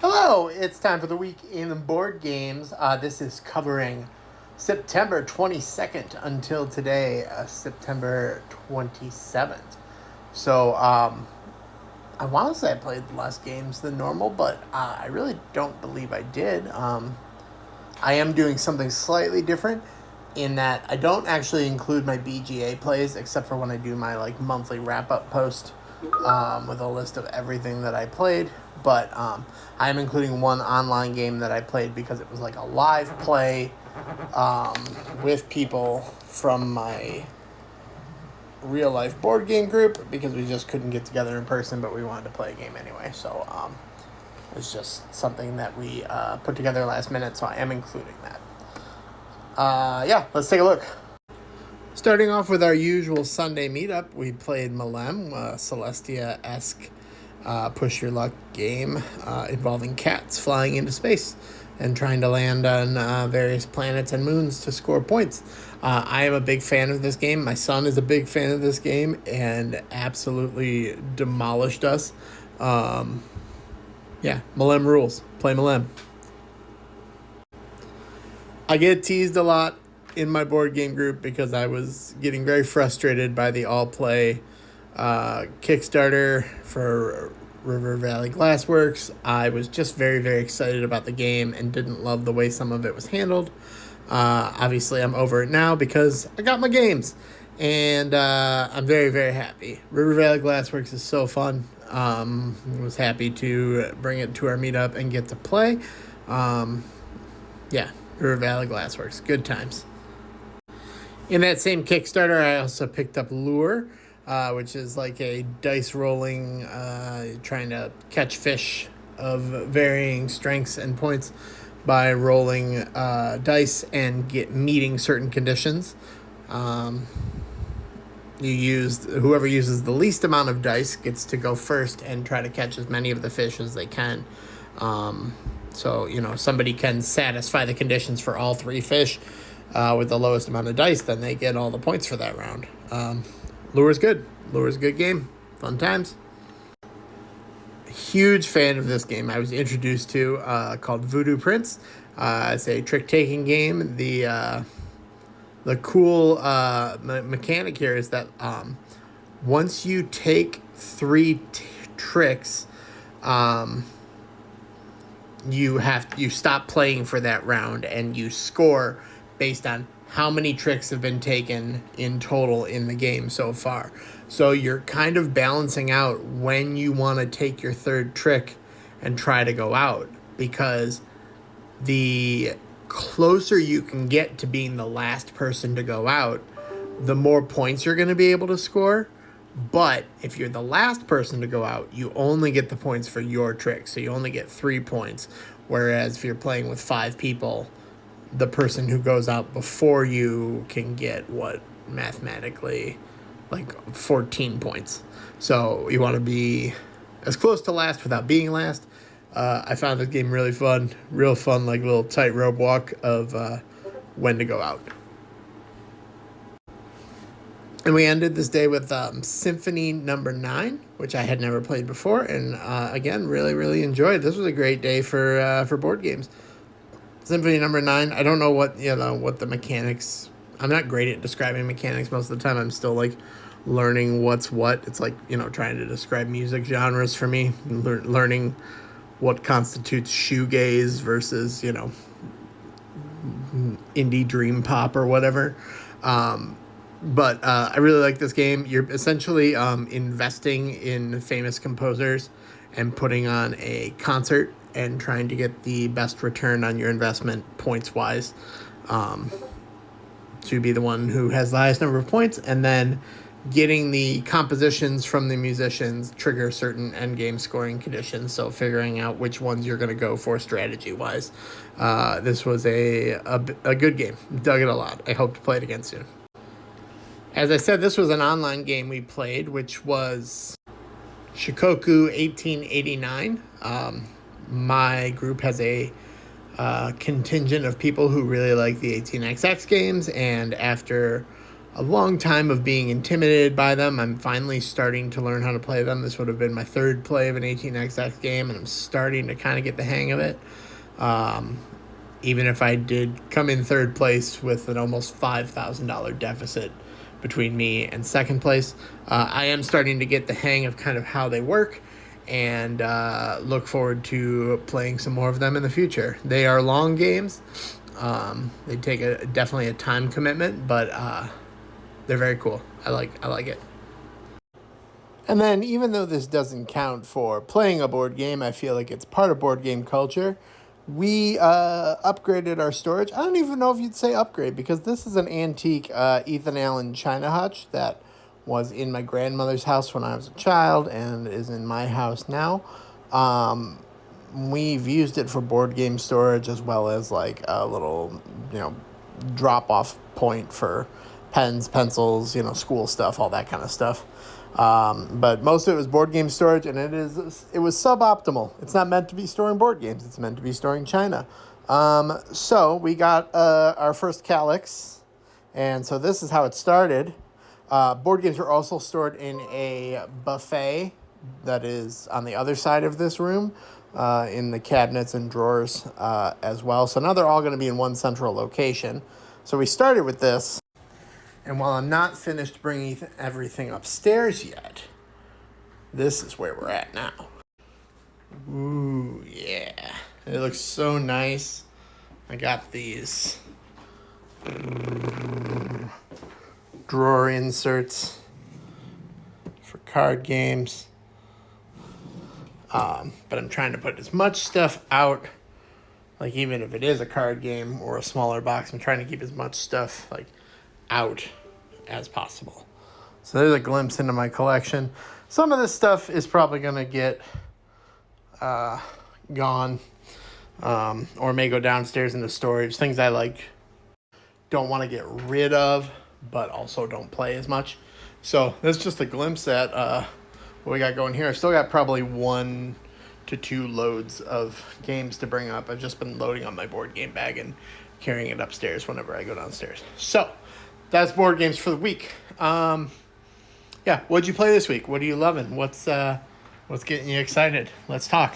Hello, it's time for the week in board games. This is covering September 22nd until today, September 27th. So, I want to say I played less games than normal, but I really don't believe I did. I am doing something slightly different in that I don't actually include my BGA plays except for when I do my monthly wrap-up post with a list of everything that I played. But I am including one online game that I played because it was like a live play with people from my real life board game group because we just couldn't get together in person, but we wanted to play a game anyway. So it's just something that we put together last minute, so I am including that. Let's take a look. Starting off with our usual Sunday meetup, we played Malem, a Celestia-esque push your luck game involving cats flying into space and trying to land on various planets and moons to score points. I am a big fan of this game. My son is a big fan of this game and absolutely demolished us. Malem rules. Play Malem. I get teased a lot in my board game group because I was getting very frustrated by the all-play Kickstarter for River Valley Glassworks. I was just very, very excited about the game and didn't love the way some of it was handled. Obviously, I'm over it now because I got my games, and I'm very, very happy. River Valley Glassworks is so fun. I was happy to bring it to our meetup and get to play. River Valley Glassworks. Good times. In that same Kickstarter, I also picked up Lure, which is like a dice rolling, trying to catch fish of varying strengths and points by rolling dice and meeting certain conditions. Whoever uses the least amount of dice gets to go first and try to catch as many of the fish as they can. So, somebody can satisfy the conditions for all three fish with the lowest amount of dice, then they get all the points for that round. Lure's good. Lure's a good game. Fun times. Huge fan of this game I was introduced to called Voodoo Prince. It's a trick-taking game. The cool mechanic here is that once you take three tricks, you stop playing for that round and you score based on how many tricks have been taken in total in the game so far. So you're kind of balancing out when you want to take your third trick and try to go out, because the closer you can get to being the last person to go out, the more points you're going to be able to score. But if you're the last person to go out, you only get the points for your trick. So you only get 3 points. Whereas if you're playing with 5 people, the person who goes out before you can get mathematically 14 points. So you want to be as close to last without being last. I found this game really fun. Real fun, little tightrope walk of when to go out. And we ended this day with Symphony Number 9, which I had never played before, and again, really, really enjoyed. This was a great day for board games. Symphony Number 9. I don't know what the mechanics. I'm not great at describing mechanics most of the time. I'm still learning what's what. It's trying to describe music genres for me, learning what constitutes shoegaze versus indie dream pop or whatever. But I really like this game. You're essentially investing in famous composers and putting on a concert and trying to get the best return on your investment points-wise. To be the one who has the highest number of points, and then getting the compositions from the musicians trigger certain endgame scoring conditions, so figuring out which ones you're going to go for strategy-wise. This was a good game. Dug it a lot. I hope to play it again soon. As I said, this was an online game we played, which was Shikoku 1889. My group has a contingent of people who really like the 18XX games, and after a long time of being intimidated by them. I'm finally starting to learn how to play them. This would have been my third play of an 18xx game, and I'm starting to kind of get the hang of it. Even if I did come in third place with an almost $5,000 deficit between me and second place, I am starting to get the hang of kind of how they work, and look forward to playing some more of them in the future. They are long games. They take definitely a time commitment, but they're very cool. I like it. And then, even though this doesn't count for playing a board game, I feel like it's part of board game culture. We upgraded our storage. I don't even know if you'd say upgrade, because this is an antique Ethan Allen China hutch that was in my grandmother's house when I was a child and is in my house now. We've used it for board game storage, as well as like a little, drop off point for pens, pencils, school stuff, all that kind of stuff. But most of it was board game storage, and it was suboptimal. It's not meant to be storing board games. It's meant to be storing china. So we got our first Calyx, and so this is how it started. Board games are also stored in a buffet that is on the other side of this room, in the cabinets and drawers as well. So now they're all going to be in one central location. So we started with this. And while I'm not finished bringing everything upstairs yet, this is where we're at now. Ooh, yeah. It looks so nice. I got these drawer inserts for card games. But I'm trying to put as much stuff out, like even if it is a card game or a smaller box, I'm trying to keep as much stuff like out as possible. So there's a glimpse into my collection. Some of this stuff is probably going to get gone, or may go downstairs into storage. Things I don't want to get rid of, but also don't play as much. So that's just a glimpse at what we got going here. I've still got probably 1 to 2 loads of games to bring up. I've just been loading on my board game bag and carrying it upstairs whenever I go downstairs. So that's board games for the week. What'd you play this week? What are you loving? What's getting you excited? Let's talk.